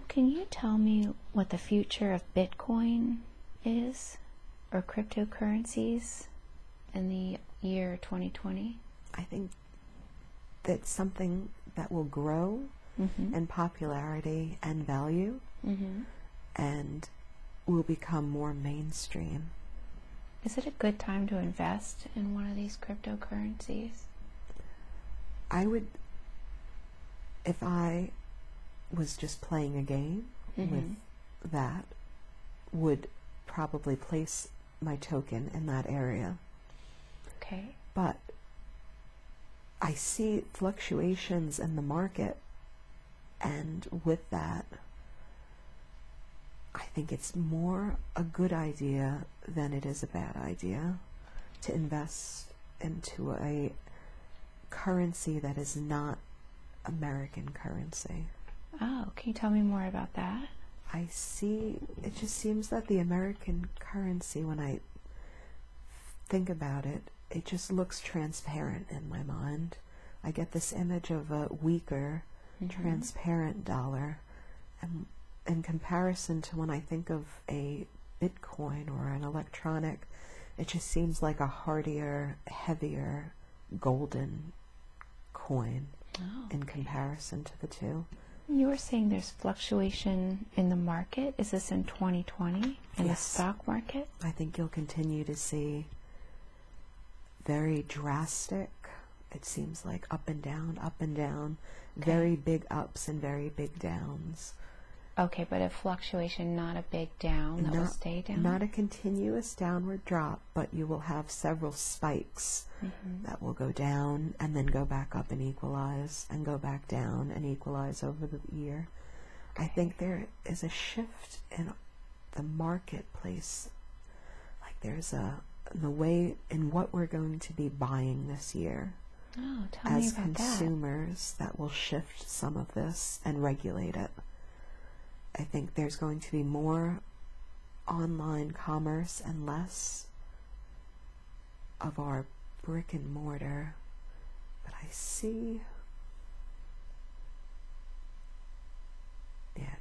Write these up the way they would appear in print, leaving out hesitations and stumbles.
Can you tell me what the future of Bitcoin is, or cryptocurrencies, in the year 2020? I think that's something that will grow in popularity and value, and will become more mainstream. Is it a good time to invest in one of these cryptocurrencies? I would, if I was just playing a game with that, would probably place my token in that area. Okay. But I see fluctuations in the market, and with that, I think it's more a good idea than it is a bad idea to invest into a currency that is not American currency. Oh, can you tell me more about that? I see, it just seems that the American currency, when I think about it, it just looks transparent in my mind. I get this image of a weaker, transparent dollar, and in comparison to when I think of a Bitcoin or an electronic, it just seems like a hardier, heavier, golden coin in comparison to the two. You were saying there's fluctuation in the market. Is this in 2020 in the stock market? I think you'll continue to see very drastic, it seems like up and down, very big ups and very big downs. Okay, but a fluctuation, not a big down that will stay down? Not a continuous downward drop, but you will have several spikes that will go down and then go back up and equalize, and go back down and equalize over the year. I think there is a shift in the marketplace. Like there's the way in what we're going to be buying this year. Oh, tell me about consumers that will shift some of this and regulate it. I think there's going to be more online commerce and less of our brick and mortar. But I see,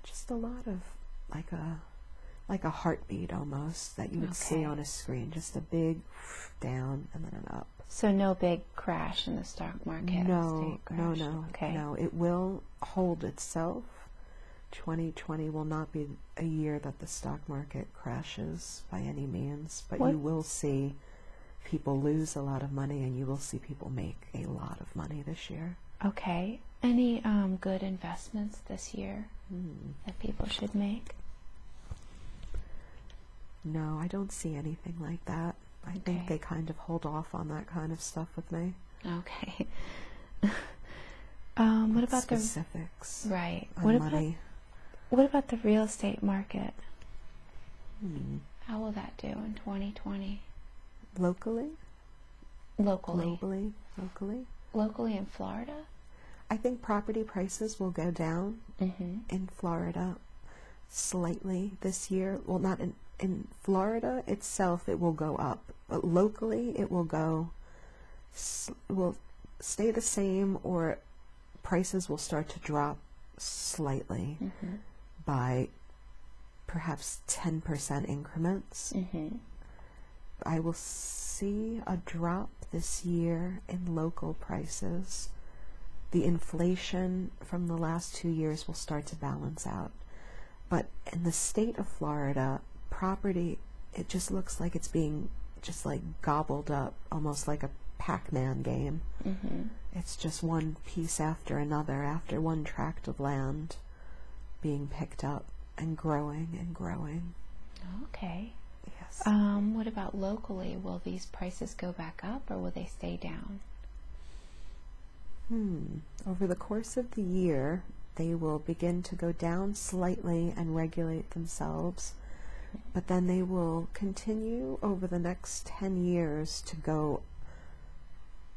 just a lot of like a heartbeat almost that you would see on a screen. Just a big down and then an up. So no big crash in the stock market? No. No, it will hold itself. 2020 will not be a year that the stock market crashes by any means, but you will see people lose a lot of money, and you will see people make a lot of money this year. Okay. Any good investments this year that people should make? No, I don't see anything like that. I think they kind of hold off on that kind of stuff with me. Okay. What about specifics? Right. What money? What about the real estate market? How will that do in 2020? Locally? Locally. Locally? Locally in Florida? I think property prices will go down in Florida slightly this year. Well, not in Florida itself, it will go up, but locally it will stay the same, or prices will start to drop slightly by perhaps 10% increments. I will see a drop this year in local prices. The inflation from the last 2 years will start to balance out. But in the state of Florida, property, it just looks like it's being just like gobbled up, almost like a Pac-Man game. It's just one piece after another, after one tract of land being picked up and growing and growing. Okay. Yes. What about locally? Will these prices go back up, or will they stay down? Over the course of the year, they will begin to go down slightly and regulate themselves, but then they will continue over the next 10 years to go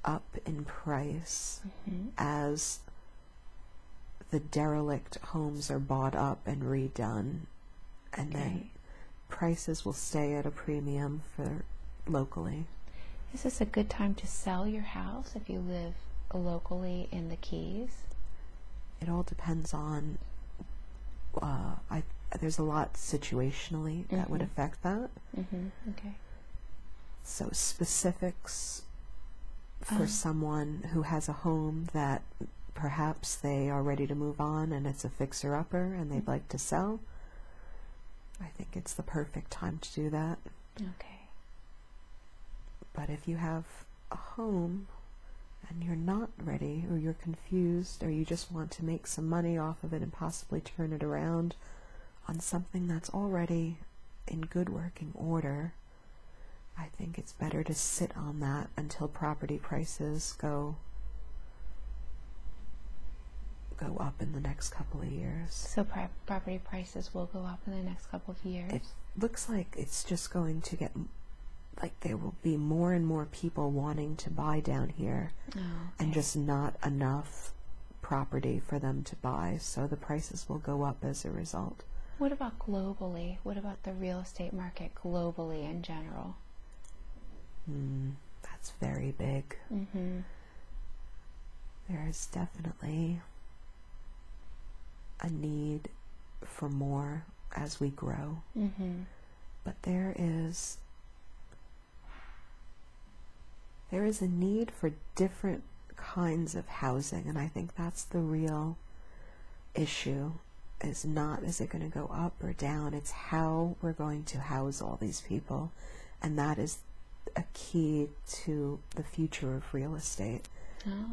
up in price as the derelict homes are bought up and redone, and then prices will stay at a premium for locally. Is this a good time to sell your house if you live locally in the Keys? It all depends on there's a lot situationally that would affect that. Okay. So specifics for someone who has a home that perhaps they are ready to move on and it's a fixer-upper and they'd like to sell, I think it's the perfect time to do that. Okay. But if you have a home and you're not ready, or you're confused, or you just want to make some money off of it and possibly turn it around on something that's already in good working order, I think it's better to sit on that until property prices go up in the next couple of years. So property prices will go up in the next couple of years? It looks like it's just going to get, like there will be more and more people wanting to buy down here, and just not enough property for them to buy, so the prices will go up as a result. What about globally? What about the real estate market globally in general? That's very big. There's definitely a need for more as we grow. But there is a need for different kinds of housing, and I think that's the real issue. Is not, is it going to go up or down? It's how we're going to house all these people, and that is a key to the future of real estate.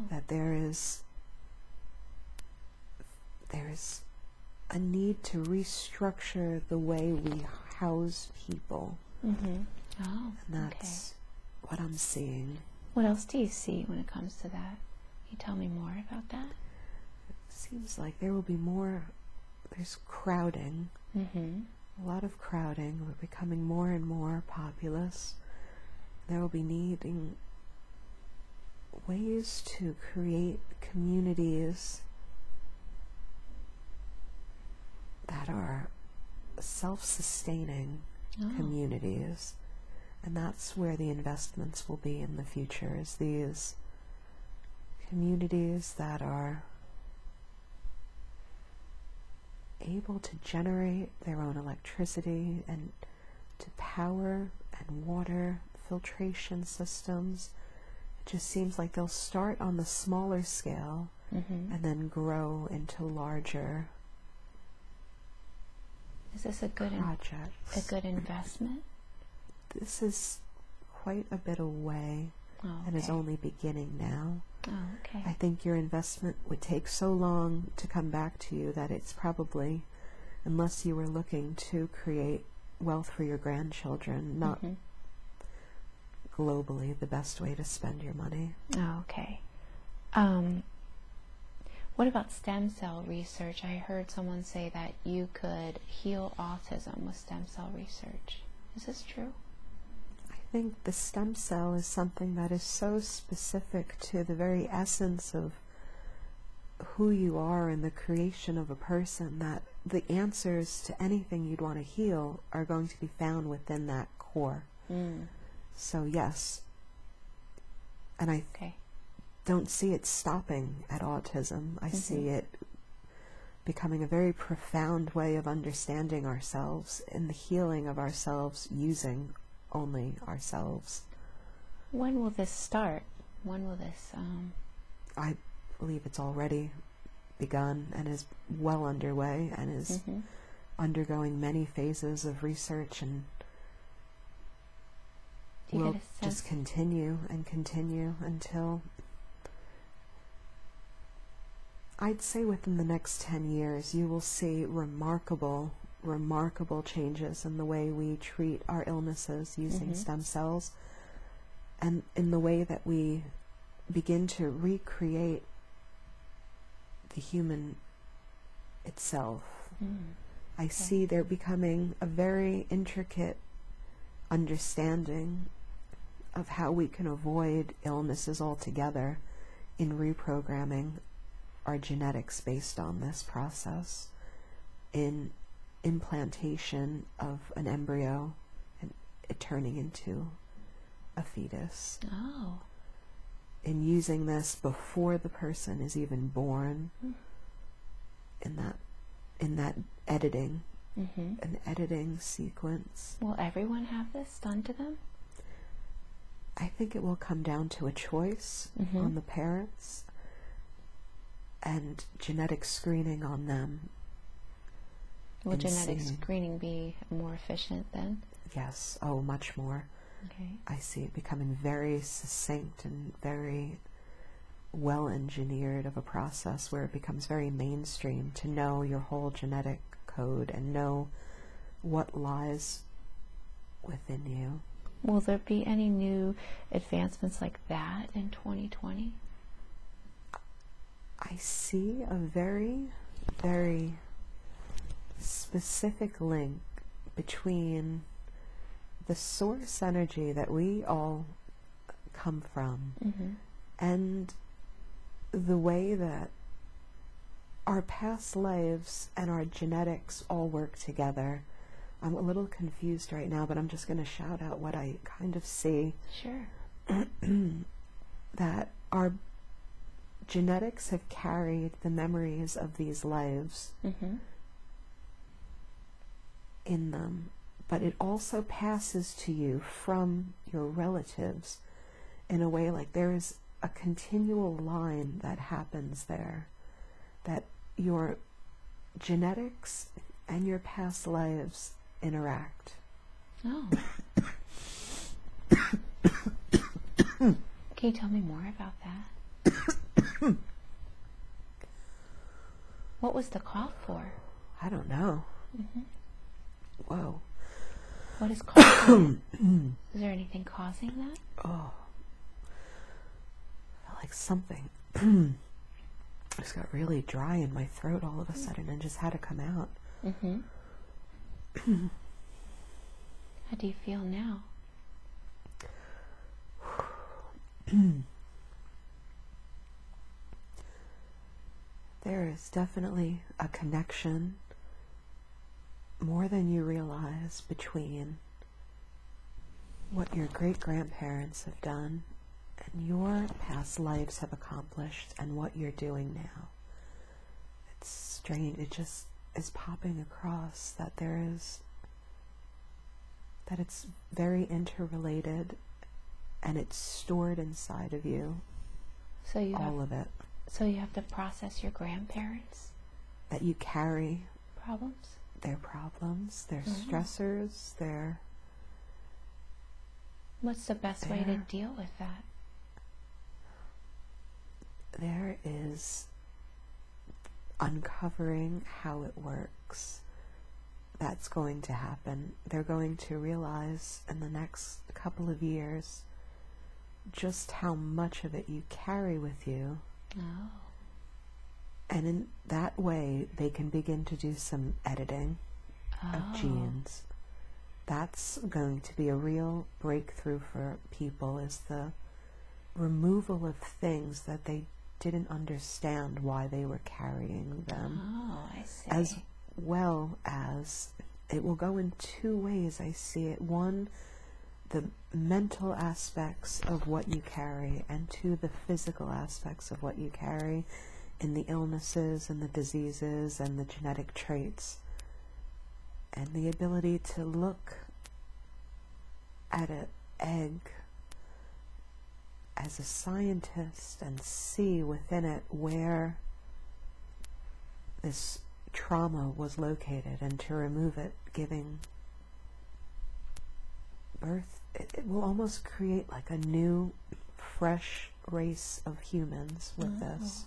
That there is a need to restructure the way we house people. And that's what I'm seeing. What else do you see when it comes to that? Can you tell me more about that? It seems like there will be more. There's crowding. A lot of crowding. We're becoming more and more populous. There will be needing ways to create communities that are self-sustaining communities. And that's where the investments will be in the future, is these communities that are able to generate their own electricity and to power and water filtration systems. It just seems like they'll start on the smaller scale and then grow into larger Is this a good projects. A good investment? This is quite a bit away and is only beginning now. I think your investment would take so long to come back to you that it's probably, unless you were looking to create wealth for your grandchildren, not globally the best way to spend your money. What about stem cell research? I heard someone say that you could heal autism with stem cell research. Is this true? I think the stem cell is something that is so specific to the very essence of who you are and the creation of a person that the answers to anything you'd want to heal are going to be found within that core. So yes, and I don't see it stopping at autism. I see it becoming a very profound way of understanding ourselves and the healing of ourselves using only ourselves. When will this start? When will this... I believe it's already begun and is well underway and is undergoing many phases of research, and will just continue and continue until, I'd say within the next 10 years, you will see remarkable changes in the way we treat our illnesses using stem cells, and in the way that we begin to recreate the human itself. I see there becoming a very intricate understanding of how we can avoid illnesses altogether in reprogramming our genetics based on this process, in implantation of an embryo and it turning into a fetus. In using this before the person is even born, in that in that editing, an editing sequence. Will everyone have this done to them? I think it will come down to a choice on the parents and genetic screening on them. Will genetic screening be more efficient then? Yes. Oh, much more. Okay. I see it becoming very succinct and very well engineered of a process where it becomes very mainstream to know your whole genetic code and know what lies within you. Will there be any new advancements like that in 2020? I see a very, very specific link between the source energy that we all come from and the way that our past lives and our genetics all work together. I'm a little confused right now, but I'm just going to shout out what I kind of see. Sure. That our genetics have carried the memories of these lives in them, but it also passes to you from your relatives in a way like there is a continual line that happens there, that your genetics and your past lives interact. Oh. Can you tell me more about that? What was the cough for? I don't know. Whoa. What is causing it? Is there anything causing that? Oh. I felt like something just got really dry in my throat all of a sudden and just had to come out. How do you feel now? There is definitely a connection, more than you realize, between what your great-grandparents have done and your past lives have accomplished and what you're doing now. It's strange. It just is popping across that it's very interrelated and it's stored inside of you. So you all of it. So you have to process your grandparents' that you carry problems? Their problems, their stressors, their... What's the best way to deal with that? There is uncovering how it works. That's going to happen. They're going to realize in the next couple of years just how much of it you carry with you. Oh. And in that way, they can begin to do some editing of genes. That's going to be a real breakthrough for people, is the removal of things that they didn't understand why they were carrying them. Oh, I see. As well as, it will go in two ways, I see it. One, the mental aspects of what you carry, and two, the physical aspects of what you carry in the illnesses and the diseases and the genetic traits. And the ability to look at an egg as a scientist and see within it where this trauma was located, and to remove it, giving birth, it will almost create like a new, fresh race of humans with this,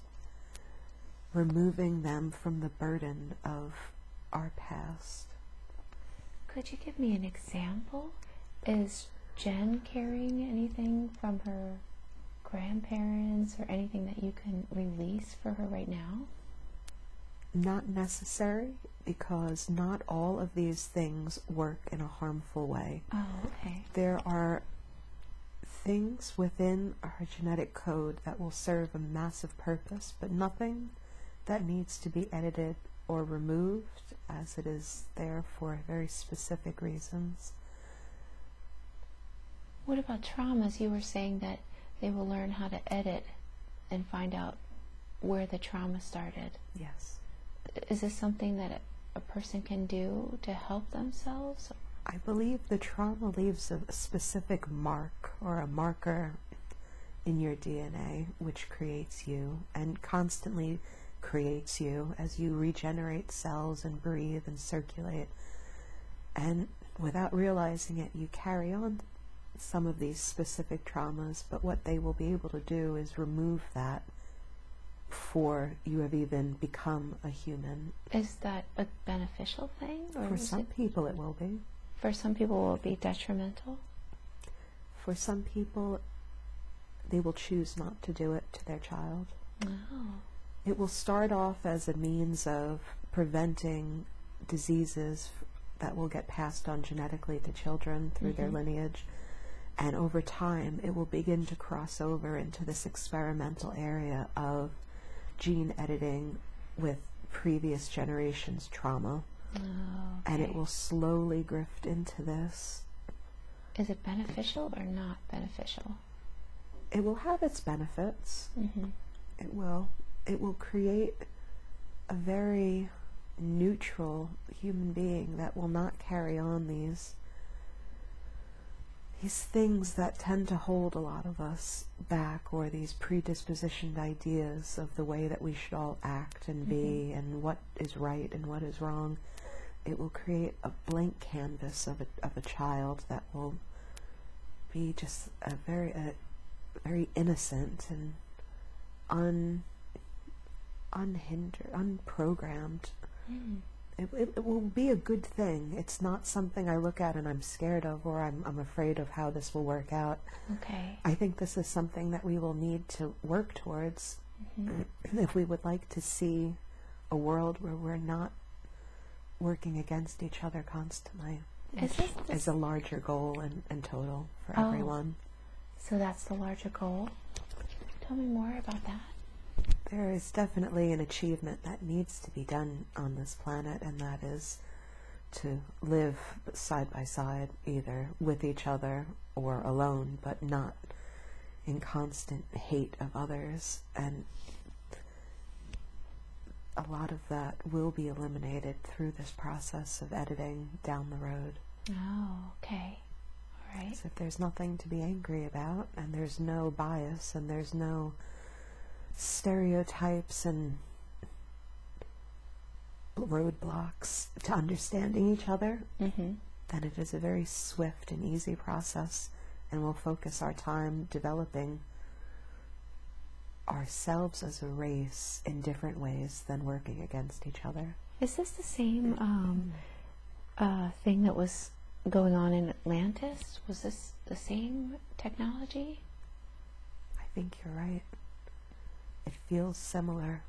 removing them from the burden of our past. Could you give me an example? Is Jen carrying anything from her grandparents or anything that you can release for her right now? Not necessary, because not all of these things work in a harmful way. Oh, okay. There are things within our genetic code that will serve a massive purpose, but nothing that needs to be edited or removed, as it is there for very specific reasons. What about traumas? You were saying that they will learn how to edit and find out where the trauma started. Yes. is this something that a person can do to help themselves? I believe the trauma leaves a specific mark or a marker in your DNA, which creates you and constantly creates you as you regenerate cells and breathe and circulate. And without realizing it, you carry on some of these specific traumas, but what they will be able to do is remove that before you have even become a human. Is that a beneficial thing? Or For some people it will be. For some people it will be detrimental? For some people, they will choose not to do it to their child. Oh. It will start off as a means of preventing diseases that will get passed on genetically to children through their lineage. And over time, it will begin to cross over into this experimental area of gene editing with previous generations' trauma. Oh, okay. And it will slowly drift into this. Is it beneficial or not beneficial? It will have its benefits. Mm-hmm. It will. It will create a very neutral human being that will not carry on these things that tend to hold a lot of us back, or these predispositioned ideas of the way that we should all act and be and what is right and what is wrong. It will create a blank canvas of a child that will be just a very innocent and unhindered, unprogrammed. It will be a good thing. It's not something I look at and I'm scared of, or I'm afraid of how this will work out. Okay. I think this is something that we will need to work towards if we would like to see a world where we're not working against each other constantly. Is a larger goal and total for everyone. So that's the larger goal. Tell me more about that. There is definitely an achievement that needs to be done on this planet, and that is to live side by side, either with each other or alone, but not in constant hate of others. And a lot of that will be eliminated through this process of editing down the road. Oh, okay. All right. So if there's nothing to be angry about, and there's no bias, and there's no stereotypes and roadblocks to understanding each other, then it is a very swift and easy process, and we'll focus our time developing ourselves as a race in different ways than working against each other. Is this the same thing that was going on in Atlantis? Was this the same technology? I think you're right. It feels similar,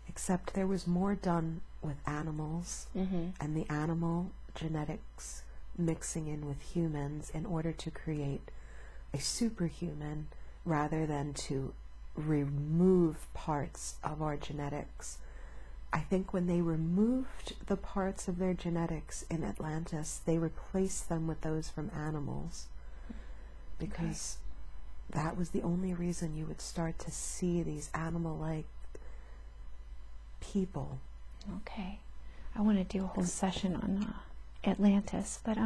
except there was more done with animals and the animal genetics mixing in with humans in order to create a superhuman, rather than to remove parts of our genetics. I think when they removed the parts of their genetics in Atlantis, they replaced them with those from animals, because that was the only reason you would start to see these animal-like people. Okay. I want to do a whole session on Atlantis, but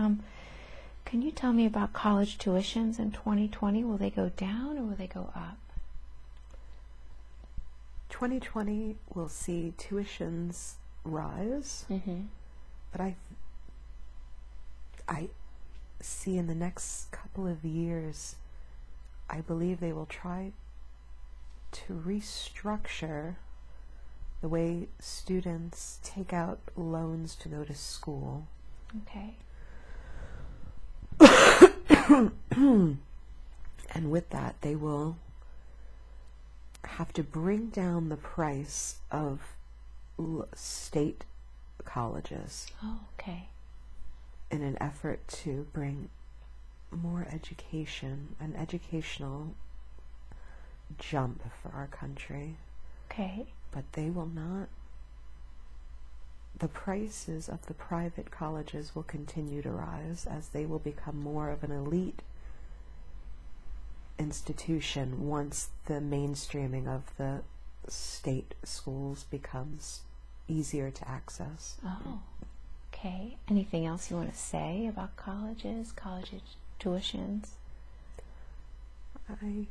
can you tell me about college tuitions in 2020? Will they go down or will they go up? 2020 will see tuitions rise, but I see in the next couple of years, I believe they will try to restructure the way students take out loans to go to school. Okay. And with that, they will have to bring down the price of state colleges. Oh, okay. In an effort to bring more education, an educational jump for our country. Okay. But they will not, the prices of the private colleges will continue to rise as they will become more of an elite institution once the mainstreaming of the state schools becomes easier to access. Oh, okay. Anything else you want to say about colleges, college tuitions? I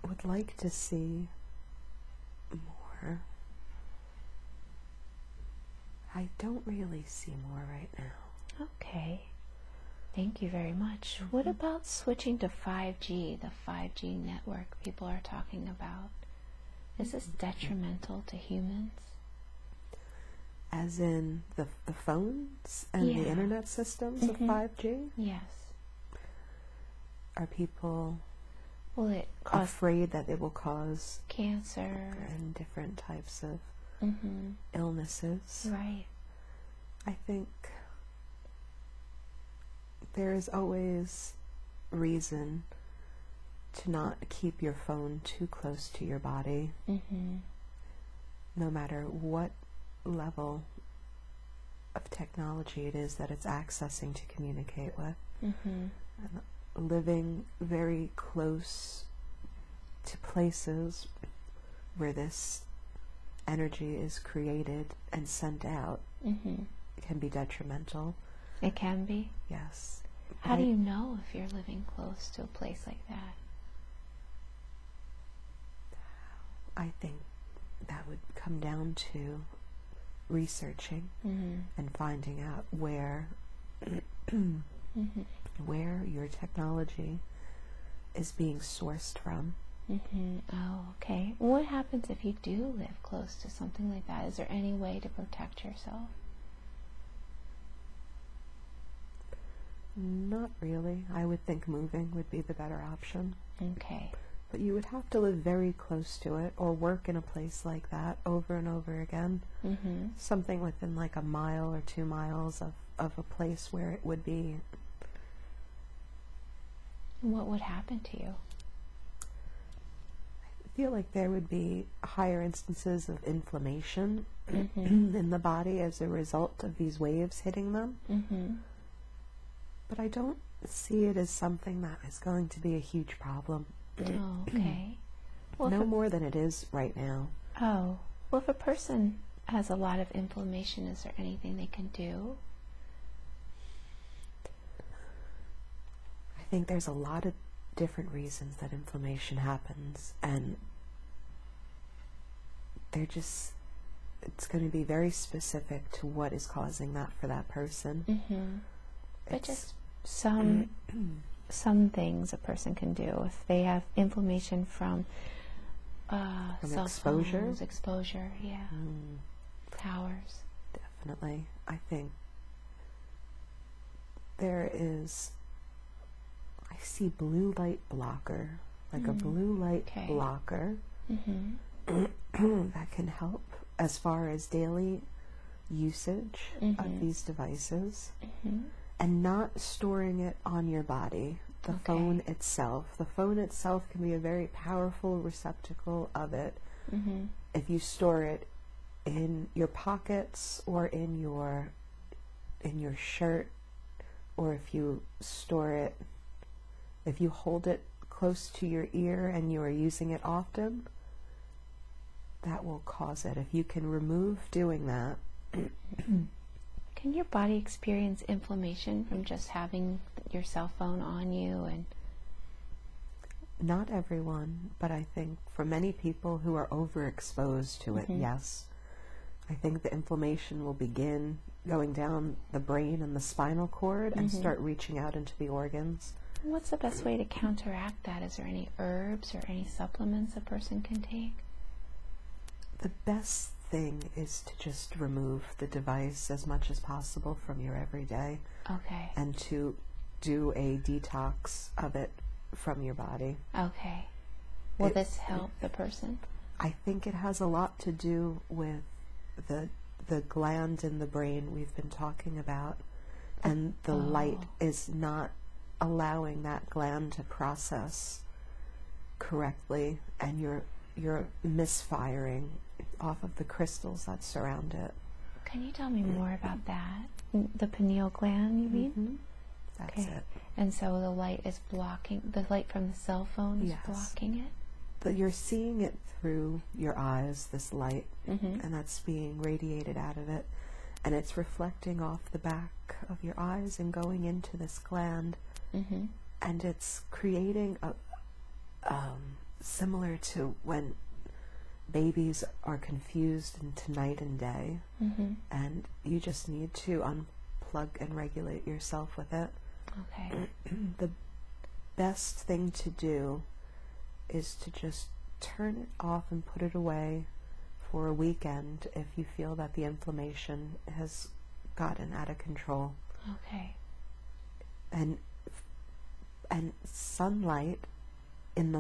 would like to see more. I don't really see more right now. Okay. Thank you very much. What about switching to 5G, the 5G network people are talking about? Is this detrimental to humans? As in the phones and the internet systems of 5G? Yes. Are people Will it afraid that it will cause cancer and different types of illnesses? Right. I think there is always reason to not keep your phone too close to your body, no matter what level of technology it is that it's accessing to communicate with. And living very close to places where this energy is created and sent out can be detrimental. It can be? Yes. How do you know if you're living close to a place like that? I think that would come down to researching and finding out where where your technology is being sourced from. Oh, okay. What happens if you do live close to something like that? Is there any way to protect yourself? Not really. I would think moving would be the better option. Okay. But you would have to live very close to it or work in a place like that over and over again. Something within like a mile or 2 miles of a place where it would be. What would happen to you? I feel like there would be higher instances of inflammation in the body as a result of these waves hitting them. But I don't see it as something that is going to be a huge problem. Oh, okay. Well, no more than it is right now. Oh, well, if a person has a lot of inflammation, is there anything they can do? I think there's a lot of different reasons that inflammation happens, and it's going to be very specific to what is causing that for that person. But just some things a person can do if they have inflammation from cell exposure. phones, exposure, towers. Definitely, I think there is. I see blue light blocker, like a blue light blocker that can help as far as daily usage of these devices. And not storing it on your body, the phone itself. The phone itself can be a very powerful receptacle of it. If you store it in your pockets or in your shirt, or if you hold it close to your ear and you are using it often, that will cause it. If you can remove doing that. Can your body experience inflammation from just having your cell phone on you? And not everyone, but I think for many people who are overexposed to it, yes. I think the inflammation will begin going down the brain and the spinal cord and start reaching out into the organs. What's the best way to counteract that? Is there any herbs or any supplements a person can take? The best thing is to just remove the device as much as possible from your everyday. Okay. And to do a detox of it from your body. Okay. Will this help the person? I think it has a lot to do with the gland in the brain we've been talking about, and the light is not allowing that gland to process correctly, and you're misfiring off of the crystals that surround it. Can you tell me more about that? The pineal gland, you mean? That's it. And so the light is blocking, the light from the cell phone is Yes. blocking it? you're seeing it through your eyes, this light, and that's being radiated out of it, and it's reflecting off the back of your eyes and going into this gland, and it's creating a similar to when babies are confused into night and day, and you just need to unplug and regulate yourself with it. Okay. The best thing to do is to just turn it off and put it away for a weekend if you feel that the inflammation has gotten out of control. Okay. And sunlight in the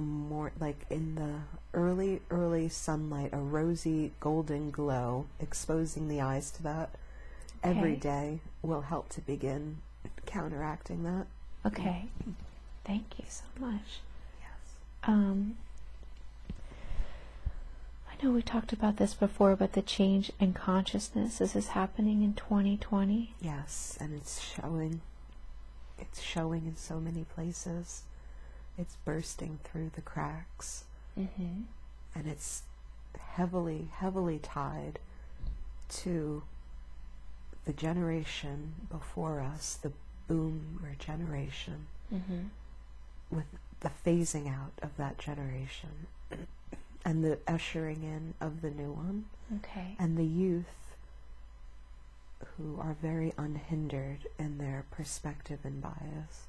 in the early sunlight, a rosy golden glow exposing the eyes to that every day will help to begin counteracting that. Okay. Thank you so much. Yes. I know we talked about this before, but the change in consciousness, is this happening in 2020? Yes, and it's showing. It's showing in so many places. It's bursting through the cracks. And it's heavily, heavily tied to the generation before us, the boomer generation, with the phasing out of that generation and the ushering in of the new one. Okay. And the youth who are very unhindered in their perspective and bias.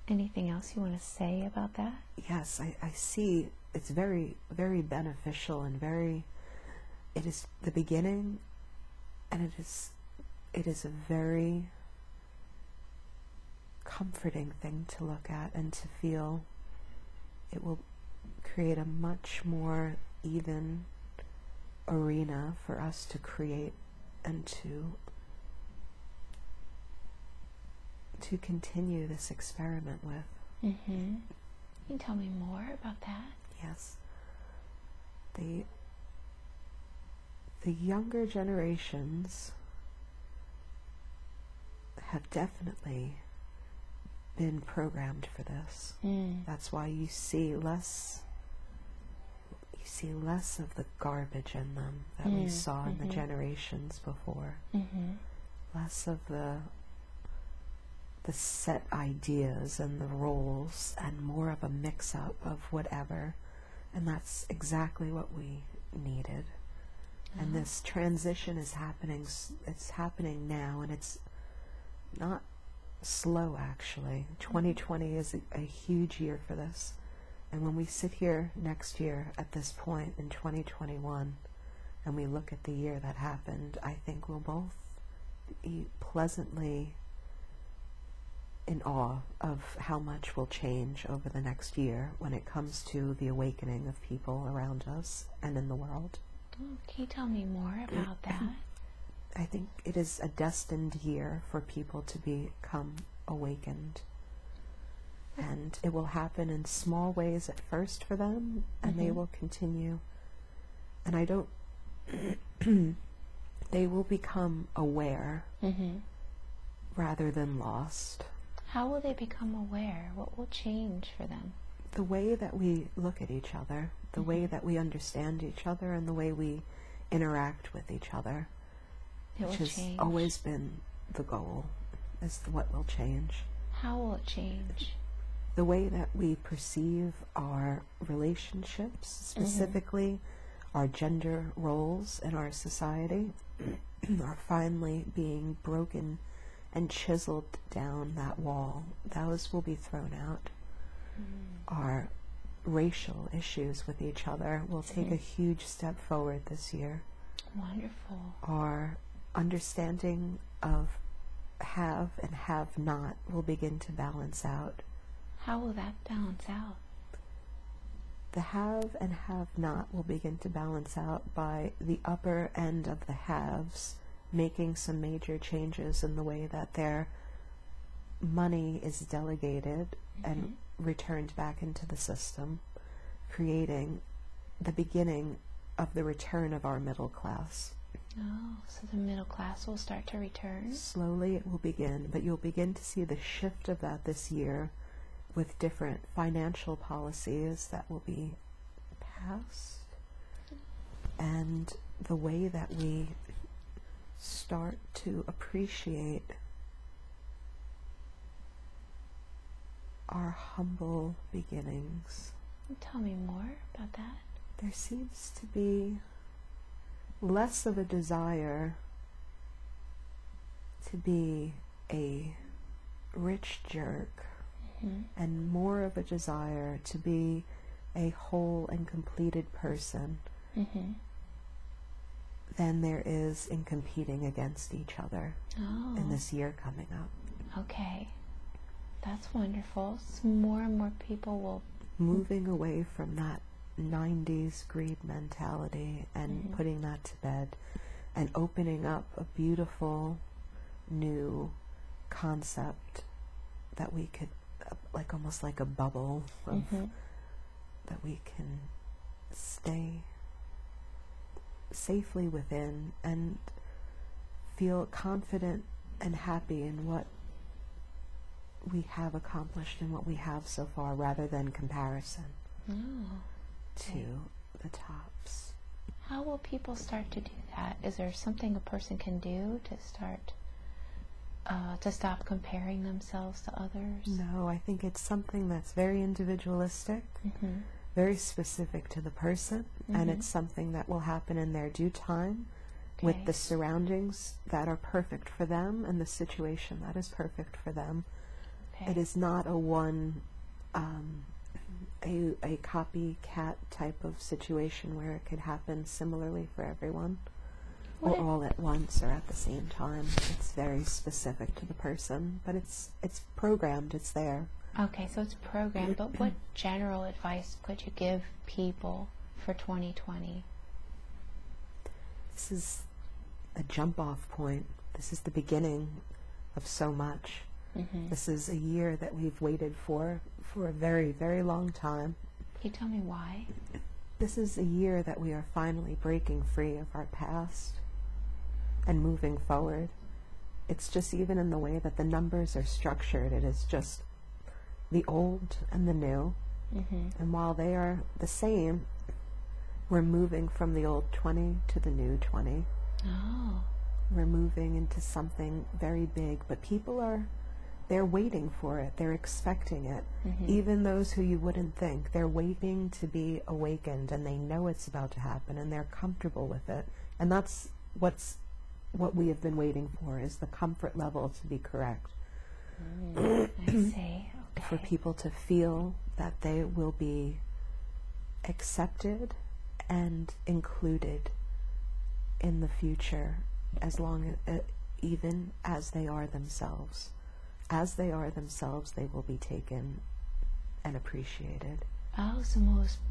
Anything else you want to say about that? Yes, I see it's very, very beneficial and it is the beginning, and it is a very comforting thing to look at and to feel. It will create a much more even arena for us to create and to continue this experiment with. Can you tell me more about that? Yes. The younger generations have definitely been programmed for this. That's why you see less of the garbage in them that we saw in the generations before. Less of the set ideas and the roles, and more of a mix-up of whatever. And that's exactly what we needed. And this transition is happening. It's happening now, and it's not slow, actually. 2020 is a huge year for this. And when we sit here next year at this point in 2021 and we look at the year that happened, I think we'll both be pleasantly in awe of how much will change over the next year when it comes to the awakening of people around us and in the world. Can you tell me more about that? I think it is a destined year for people to become awakened. And it will happen in small ways at first for them, and they will continue. And they will become aware rather than lost. How will they become aware? What will change for them? The way that we look at each other, the way that we understand each other, and the way we interact with each other, which has always been the goal, is what will change. How will it change? The way that we perceive our relationships, specifically our gender roles in our society, are finally being broken and chiseled down that wall. Those will be thrown out. Our racial issues with each other will take a huge step forward this year. Wonderful. Our understanding of have and have not will begin to balance out. How will that balance out? The have and have not will begin to balance out by the upper end of the haves making some major changes in the way that their money is delegated and returned back into the system, creating the beginning of the return of our middle class. Oh, so the middle class will start to return? Slowly it will begin, but you'll begin to see the shift of that this year with different financial policies that will be passed, and the way that we start to appreciate our humble beginnings. Tell me more about that. There seems to be less of a desire to be a rich jerk, and more of a desire to be a whole and completed person than there is in competing against each other in this year coming up. Okay. That's wonderful. So more and more people will... Moving away from that 90s greed mentality and putting that to bed, and opening up a beautiful new concept that we could, like almost like a bubble of, that we can stay safely within and feel confident and happy in what we have accomplished and what we have so far, rather than comparison to the tops. How will people start to do that? Is there something a person can do to start to stop comparing themselves to others? No, I think it's something that's very individualistic, very specific to the person, and it's something that will happen in their due time, with the surroundings that are perfect for them and the situation that is perfect for them. It is not a one, a copycat type of situation where it could happen similarly for everyone, or all at once or at the same time. It's very specific to the person, but it's programmed. It's there. Okay, so it's programmed. But what general advice could you give people for 2020? This is a jump-off point. This is the beginning of so much. This is a year that we've waited for a very, very long time. Can you tell me why? This is a year that we are finally breaking free of our past and moving forward. It's just, even in the way that the numbers are structured, it is just the old and the new. And while they are the same, we're moving from the old 20 to the new 20. We're moving into something very big, but people they're waiting for it. They're expecting it. Even those who you wouldn't think, they're waiting to be awakened, and they know it's about to happen, and they're comfortable with it. And that's what we have been waiting for, is the comfort level to be correct. I see. Okay. For people to feel that they will be accepted and included in the future, as long as, even as they are themselves. As they are themselves, they will be taken and appreciated. Oh, so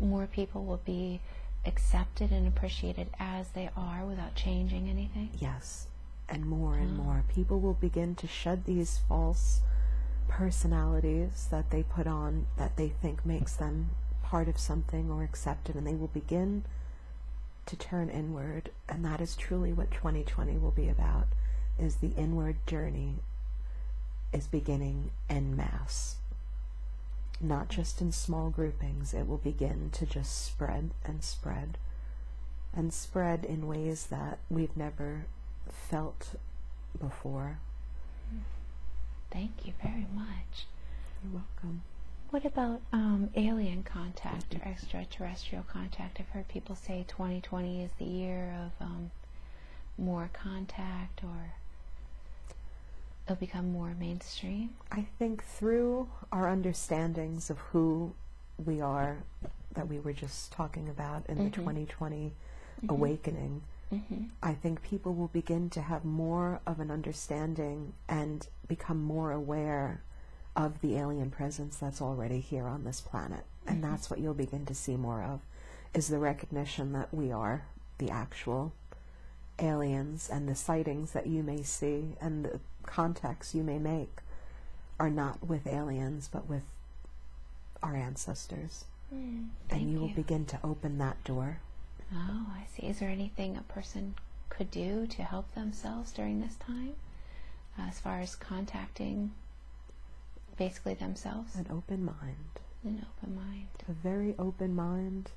more people will be accepted and appreciated as they are without changing anything? Yes, and more people will begin to shed these false personalities that they put on, that they think makes them part of something or accepted, and they will begin to turn inward. And that is truly what 2020 will be about, is the inward journey is beginning en masse, not just in small groupings. It will begin to just spread and spread and spread in ways that we've never felt before. Thank you very much. You're welcome. What about alien contact or extraterrestrial contact? I've heard people say 2020 is the year of more contact, or it'll become more mainstream. I think through our understandings of who we are, that we were just talking about in the 2020 awakening, I think people will begin to have more of an understanding and become more aware of the alien presence that's already here on this planet. And that's what you'll begin to see more of, is the recognition that we are the actual aliens, and the sightings that you may see and the contacts you may make are not with aliens, but with our ancestors. And you will begin to open that door. Oh, I see. Is there anything a person could do to help themselves during this time, as far as contacting basically themselves? An open mind. An open mind. A very open mind,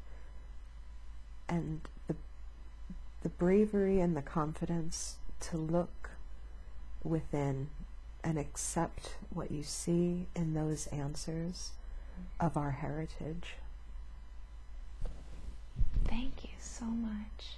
and the bravery and the confidence to look within and accept what you see in those answers of our heritage. Thank you so much.